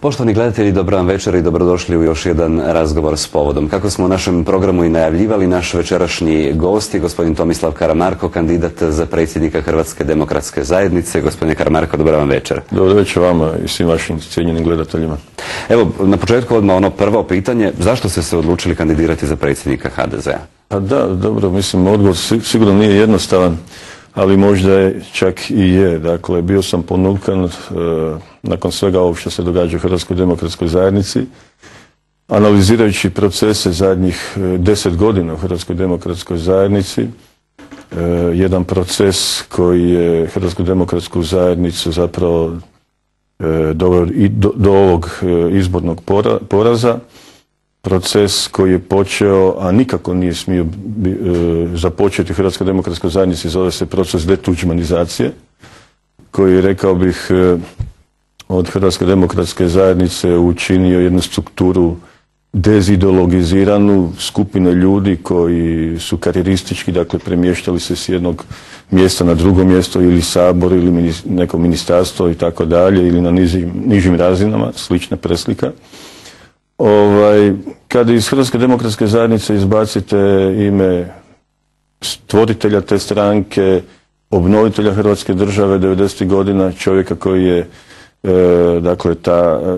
Poštovani gledatelji, dobro vam večer i dobrodošli u još jedan razgovor s povodom. Kako smo u našem programu i najavljivali, naš večerašnji gost je gospodin Tomislav Karamarko, kandidat za predsjednika Hrvatske demokratske zajednice. Gospodine Karamarko, dobro vam večer. Dobro večer vama i svim vašim cijenjenim gledateljima. Evo, na početku odmah ono prvo pitanje, zašto ste se odlučili kandidirati za predsjednika HDZ-a? Pa da, dobro, mislim, odgovor sigurno nije jednostavan, ali možda je čak i je. Dakle, bio sam ponukan nakon svega ovog što se događa u Hrvatskoj demokratskoj zajednici, analizirajući procese zadnjih 10 godina u Hrvatskoj demokratskoj zajednici, jedan proces koji je Hrvatsku demokratsku zajednicu zapravo doveo i do ovog izbornog poraza, proces koji je počeo, a nikako nije smio započeti u Hrvatskoj demokratskoj zajednici, zove se proces detuđmanizacije, koji je, rekao bih, od Hrvatske demokratske zajednice učinio jednu strukturu dezideologiziranu, skupine ljudi koji su karijeristički, dakle, premještali se s jednog mjesta na drugo mjesto, ili sabor, ili neko ministarstvo i tako dalje, ili na nižim razinama, slična preslika. Kada iz Hrvatske demokratske zajednice izbacite ime stvoritelja te stranke, obnovitelja Hrvatske države 90. godina, čovjeka koji je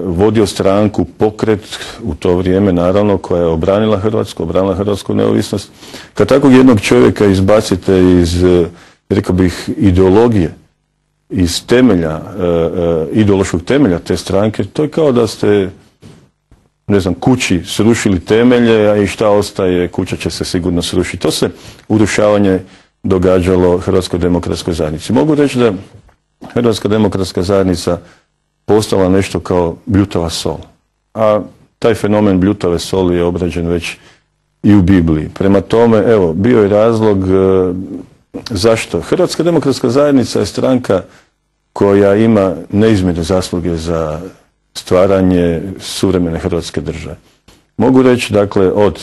vodio stranku, pokret u to vrijeme, naravno, koja je obranila hrvatsku neovisnost. Kad takvog jednog čovjeka izbacite iz, rekao bih, ideologije, iz temelja, ideološkog temelja te stranke, to je kao da ste, ne znam, kući srušili temelje, a i šta ostaje, kuća će se sigurno srušiti. To se urušavanje događalo Hrvatskoj demokratskoj zajednici. Mogu reći da Hrvatska demokratska zajednica postala nešto kao bljutava sol. A taj fenomen bljutave soli je obrađen već i u Bibliji. Prema tome, evo, bio je razlog zašto. Hrvatska demokratska zajednica je stranka koja ima neizmjerne zasluge za stvaranje suvremene Hrvatske države. Mogu reći, dakle, od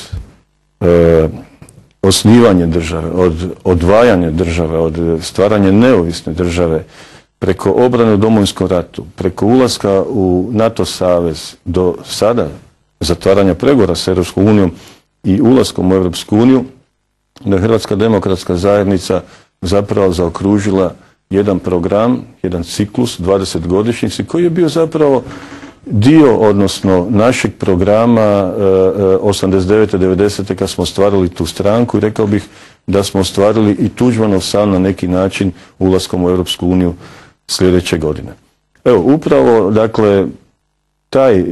osnivanja države, od odvajanja države, od stvaranja neovisne države, preko obrane u Domovinskom ratu, preko ulaska u NATO savez, do sada zatvaranja pregovora s Europskom unijom i ulaskom u Europsku uniju, da je Hrvatska demokratska zajednica zapravo zaokružila jedan program, jedan ciklus 20-godišnjici koji je bio zapravo dio, odnosno, našeg programa 89. 90. kad smo ostvarili tu stranku, i rekao bih da smo ostvarili i Tuđmanov san na neki način ulaskom u Europsku uniju sljedeće godine. Evo, upravo, dakle, taj,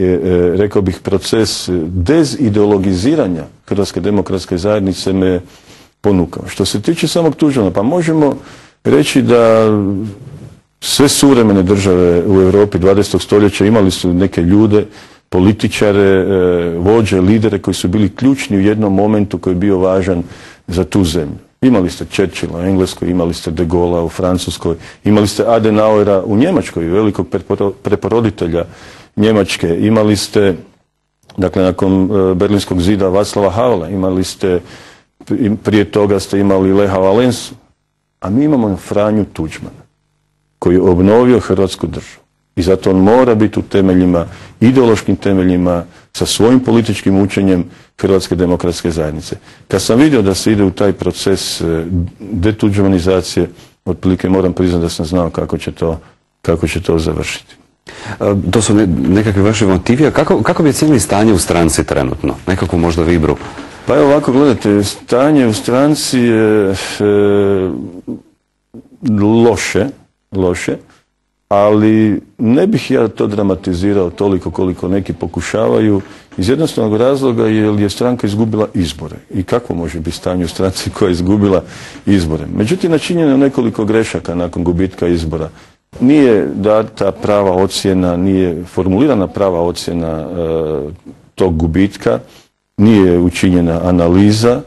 rekao bih, proces dezideologiziranja Hrvatske demokratske zajednice me ponukao. Što se tiče samog Tuđmana, pa možemo reći da sve suvremene države u Europi 20. stoljeća imali su neke ljude, političare, vođe, lidere koji su bili ključni u jednom momentu koji je bio važan za tu zemlju. Imali ste Churchilla u Engleskoj, imali ste De Gaulle'a u Francuskoj, imali ste Adenauera u Njemačkoj, velikog preporoditelja Njemačke, imali ste, dakle, nakon Berlinskog zida Václava Havla, imali ste, prije toga ste imali Leha Valensu, a mi imamo Franju Tuđmana, koji je obnovio Hrvatsku državu. I zato on mora biti u temeljima, ideološkim temeljima, sa svojim političkim učenjem Hrvatske demokratske zajednice. Kad sam vidio da se ide u taj proces detuđmanizacije, otprilike moram priznati da sam znao kako će to završiti. To su nekakvi vaši motivi. Kako bi ocijenili stanje u stranci trenutno? Nekakvu možda vibru? Pa evo ovako, gledajte, stanje u stranci je loše, ali ne bih ja to dramatizirao toliko koliko neki pokušavaju, iz jednostavnog razloga jer je stranka izgubila izbore. I kako može biti stanje u stranci koja je izgubila izbore? Međutim, načinjeno je nekoliko grešaka nakon gubitka izbora. Nije data prava ocjena, nije formulirana prava ocjena tog gubitka, nije učinjena analiza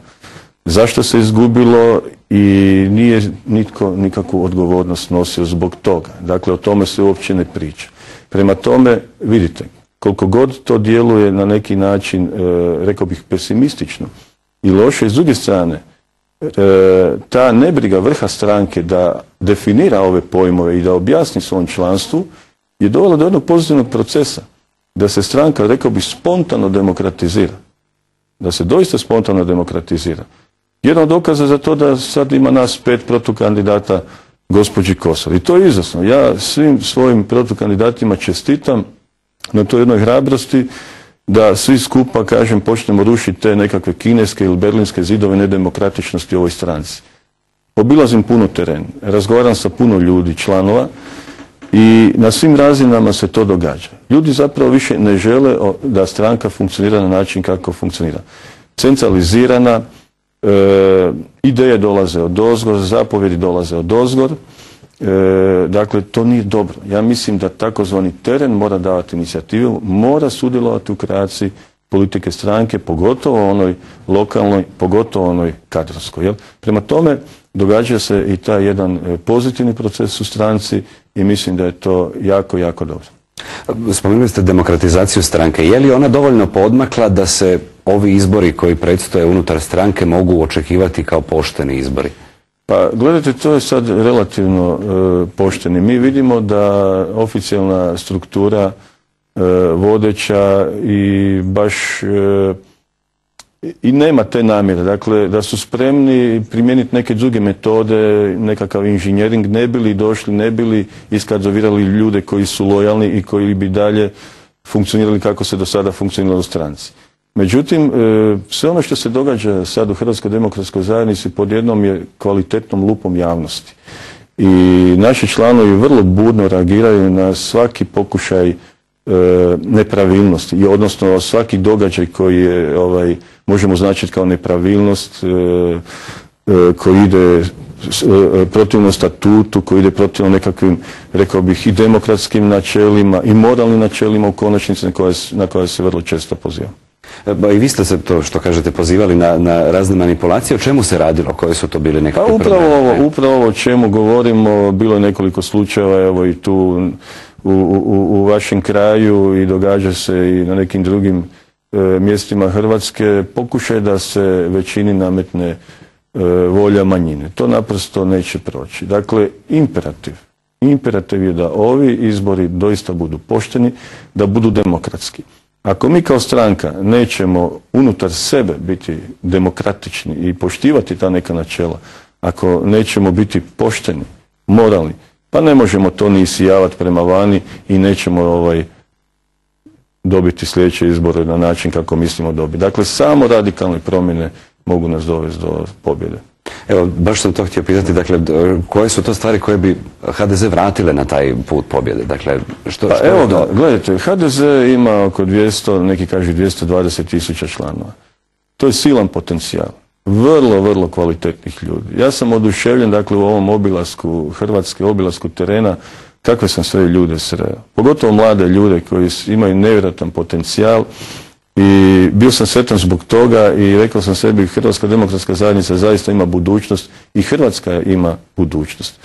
zašto se izgubilo i nije nitko nikakvu odgovornost nosio zbog toga. Dakle, o tome se uopće ne priča. Prema tome, vidite, koliko god to djeluje na neki način, rekao bih, pesimistično i loše, s druge strane, ta nebriga vrha stranke da definira ove pojmove i da objasni svom članstvu je dovela do jednog pozitivnog procesa. da se stranka, rekao bih, spontano demokratizira. Da se doista spontano demokratizira. Jedan od dokaza za to da sad ima nas 5 protukandidata gospođi Kosor. I to je izvrsno. Ja svim svojim protukandidatima čestitam na toj jednoj hrabrosti da svi skupa, kažem, počnemo rušiti te nekakve kineske ili berlinske zidove nedemokratičnosti u ovoj stranci. Obilazim puno teren, razgovaram sa puno ljudi, članova, i na svim razinama se to događa. Ljudi zapravo više ne žele da stranka funkcionira na način kako funkcionira. Centralizirana, ideje dolaze odozgor, zapovjedi dolaze odozgor. Dakle, to nije dobro. Ja mislim da takozvani teren mora davati inicijativu, mora sudjelovati u kreaciji politike stranke, pogotovo onoj lokalnoj, pogotovo onoj kadrovskoj. Jel? Prema tome, događa se i taj jedan pozitivni proces u stranci i mislim da je to jako, jako dobro. Spomenuli ste demokratizaciju stranke. Je li ona dovoljno poodmakla da se ovi izbori koji predstoje unutar stranke mogu očekivati kao pošteni izbori? Pa gledajte, to je sad relativno pošteni. Mi vidimo da oficijalna struktura vodeća i baš i nema te namjere. Dakle, da su spremni primijeniti neke druge metode, nekakav inženjering, ne bili došli, ne bili iskadrovirali ljude koji su lojalni i koji bi dalje funkcionirali kako se do sada funkcioniralo u stranci. Međutim, sve ono što se događa sad u Hrvatskoj demokratskoj zajednici pod jednom je kvalitetnom lupom javnosti. I naši članovi vrlo burno reagiraju na svaki pokušaj nepravilnosti, odnosno svaki događaj koji je, možemo označiti kao nepravilnost, koji ide protivno statutu, koji ide protivno nekakvim, rekao bih, i demokratskim načelima i moralnim načelima u konačnici na koje se vrlo često poziva. I vi ste se, to što kažete, pozivali na razne manipulacije. O čemu se radilo? Koje su to bili nekakve Upravo ovo o čemu govorimo, bilo je nekoliko slučajeva, evo i tu u vašem kraju, i događa se i na nekim drugim mjestima Hrvatske, pokušaj da se većini nametne volja manjine. To naprosto neće proći. Dakle, imperativ je da ovi izbori doista budu pošteni, da budu demokratski. Ako mi kao stranka nećemo unutar sebe biti demokratični i poštivati ta neka načela, ako nećemo biti pošteni, moralni, pa ne možemo to ni isijavati prema vani i nećemo dobiti sljedeće izbore na način kako mislimo dobiti. Dakle, samo radikalne promjene mogu nas dovesti do pobjede. Evo, baš sam to htio pitati, dakle, koje su to stvari koje bi HDZ vratile na taj put pobjede? Dakle, evo da, gledajte, HDZ ima oko 200, neki kažu 220.000 članova. To je silan potencijal. Vrlo, vrlo kvalitetnih ljudi. Ja sam oduševljen, dakle, u ovom obilasku Hrvatske, obilasku terena, kakve sam sve ljude sreo. Pogotovo mlade ljude koji imaju nevjerojatan potencijal. I bio sam sretan zbog toga i rekao sam sebi, Hrvatska demokratska zajednica zaista ima budućnost i Hrvatska ima budućnost.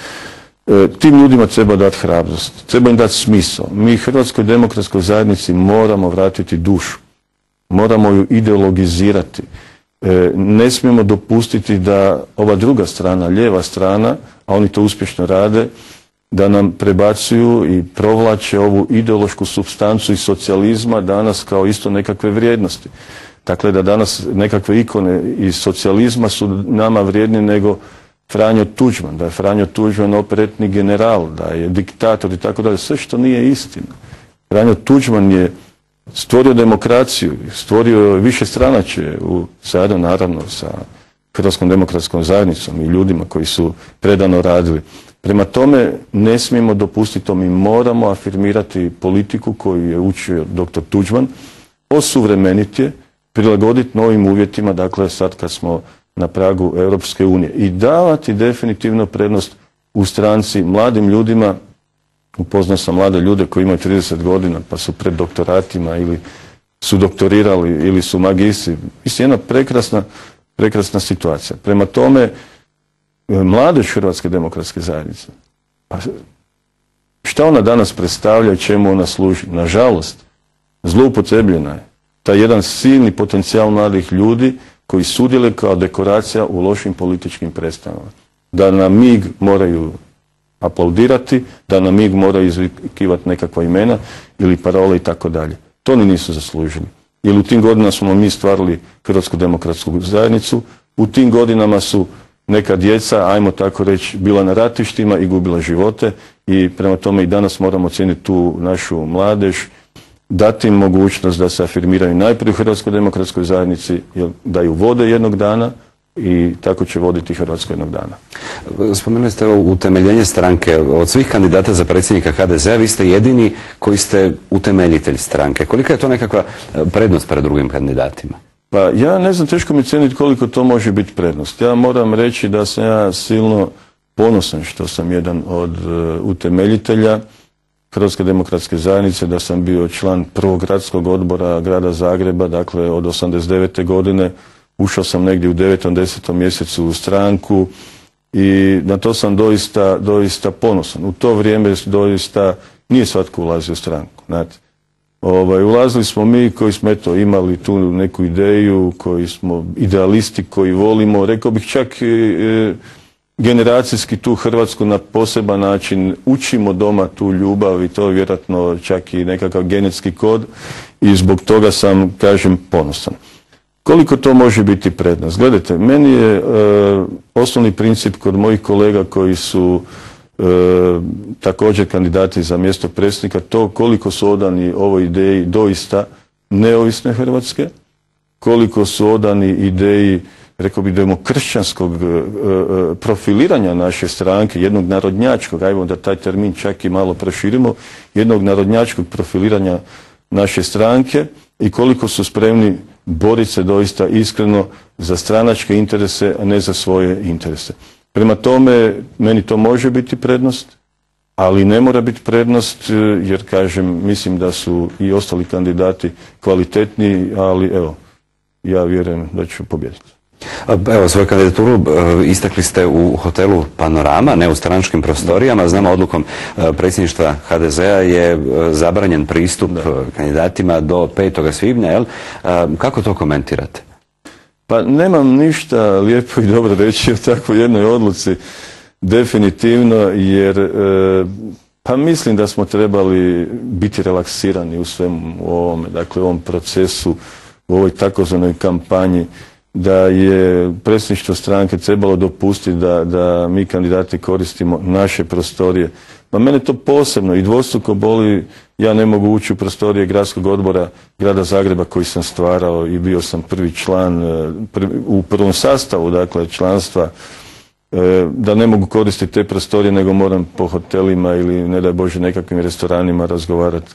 Tim ljudima treba dati hrabrost, treba im dati smisao. Mi Hrvatskoj demokratskoj zajednici moramo vratiti dušu, moramo ju ideologizirati. Ne smijemo dopustiti da ova druga strana, lijeva strana, a oni to uspješno rade, da nam prebacuju i provlače ovu ideološku supstancu iz socijalizma danas kao isto nekakve vrijednosti. Dakle, da danas nekakve ikone iz socijalizma su nama vrijedni nego Franjo Tuđman, da je Franjo Tuđman operetni general, da je diktator i tako dalje. Sve što nije istina. Franjo Tuđman je stvorio demokraciju, stvorio više stranačje sada naravno sa Hrvatskom demokratskom zajednicom i ljudima koji su predano radili. Prema tome, ne smijemo dopustiti to, mi moramo afirmirati politiku koju je učio dr. Tuđman, osuvremeniti je, prilagoditi novim uvjetima, dakle sad kad smo na pragu Europske unije, i davati definitivno prednost u stranci mladim ljudima. Upoznao sam mlade ljude koji imaju 30 godina pa su pred doktoratima ili su doktorirali ili su magistri. Mislim, jedna prekrasna situacija. Prema tome, mladež Hrvatske demokratske zajednice, pa šta ona danas predstavlja i čemu ona služi? Nažalost, zloupotrebljena je taj jedan silni potencijal mladih ljudi koji sudjeluju kao dekoracija u lošim političkim predstavama. Da na mig moraju aplaudirati, da na mig moraju izvikivati nekakva imena ili parole i tako dalje. To ni nisu zaslužili. Jer u tim godinama smo mi stvarali Hrvatsku demokratsku zajednicu, u tim godinama su neka djeca, ajmo tako reći, bila na ratištima i gubila živote i prema tome i danas moramo cijeniti tu našu mladež, dati im mogućnost da se afirmiraju najprije u Hrvatskoj demokratskoj zajednici, da ju vode jednog dana i tako će voditi Hrvatsku jednog dana. Spomenuli ste utemeljenje stranke. Od svih kandidata za predsjednika HDZ-a vi ste jedini koji ste utemeljitelj stranke. Kolika je to nekakva prednost pred drugim kandidatima? Pa ja ne znam, teško mi cijeniti koliko to može biti prednost. Ja moram reći da sam ja silno ponosan što sam jedan od utemeljitelja Hrvatske demokratske zajednice, da sam bio član prvog gradskog odbora grada Zagreba, dakle od 89. godine. Ušao sam negdje u 9. 10. mjesecu u stranku i na to sam doista ponosan. U to vrijeme doista nije svatko ulazio u stranku. Znate. Ulazili smo mi koji smo imali tu neku ideju, koji smo idealisti, koji volimo, rekao bih čak generacijski tu Hrvatsku na poseban način učimo doma tu ljubav i to je vjerojatno čak i nekakav genetski kod i zbog toga sam, kažem, ponosan. Koliko to može biti prednost? Gledajte, meni je osnovni princip kod mojih kolega koji su također kandidati za mjesto predsjednika to koliko su odani ovoj ideji doista neovisne Hrvatske, koliko su odani ideji, rekao bih, demokršćanskog profiliranja naše stranke, jednog narodnjačkog, ajmo da taj termin čak i malo proširimo, jednog narodnjačkog profiliranja naše stranke i koliko su spremni boriti se doista iskreno za stranačke interese, a ne za svoje interese. Prema tome, meni to može biti prednost, ali ne mora biti prednost, jer, kažem, mislim da su i ostali kandidati kvalitetniji, ali evo, ja vjerujem da ću pobijediti. Evo, svoju kandidaturu istakli ste u hotelu Panorama, ne u stranačkim prostorijama. Znamo, odlukom predsjedništva HDZ-a je zabranjen pristup kandidatima do 5. svibnja. Jel? Kako to komentirate? Pa nemam ništa lijepo i dobro reći o takvoj jednoj odluci, definitivno, jer pa mislim da smo trebali biti relaksirani u svemu ovome, dakle u ovom procesu, u ovoj takozvanoj kampanji, da je predsjedništvo stranke trebalo dopustiti da mi kandidati koristimo naše prostorije. Ma mene to posebno i dvostruko boli, ja ne mogu ući u prostorije gradskog odbora grada Zagreba koji sam stvarao i bio sam prvi član u prvom sastavu, dakle, članstva, da ne mogu koristiti te prostorije nego moram po hotelima ili, ne daj Bože, nekakvim restoranima razgovarati